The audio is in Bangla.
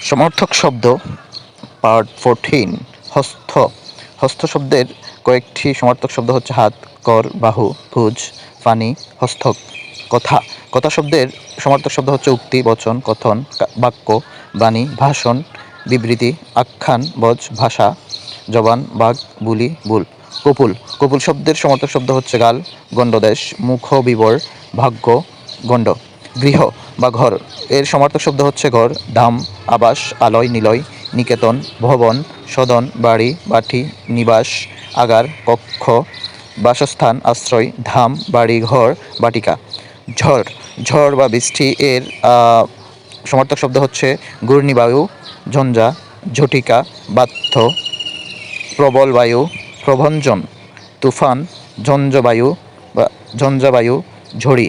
সমর্থক শব্দ পার্ট 14 হস্ত। হস্ত শব্দের কয়েকটি সমার্থক শব্দ হচ্ছে হাত, কর, বাহু, ভুজ, ফানি, হস্তক। কথা। কথা শব্দের সমার্থক শব্দ হচ্ছে উক্তি, বচন, কথন, বাক্য, বাণী, ভাষণ, বিবৃতি, আখ্যান, বচ, ভাষা, জবান, বাগ, বুলি, বুল। কপুল। কপুল শব্দের সমার্থক শব্দ হচ্ছে গাল, গণ্ডদেশ, মুখ, বিবর, ভাগ্য, গণ্ড। গৃহ বা ঘর এর সমার্থক শব্দ হচ্ছে ঘর, ধাম, আবাস, আলয়, নিলয়, নিকেতন, ভবন, সদন, বাড়ি, বাটি, নিবাস, আগার, কক্ষ, বাসস্থান, আশ্রয়, ধাম, বাড়ি, ঘর, বাটিকা। ঝড়। ঝড় বা বৃষ্টি এর সমার্থক শব্দ হচ্ছে ঘূর্ণিবায়ু, ঝঞ্ঝা, ঝটিকা, বাত্য, প্রবল বায়ু, প্রভঞ্জন, তুফান, ঝঞ্ঝাবায়ু বা ঝঞ্ঝাবায়ু, ঝড়ি।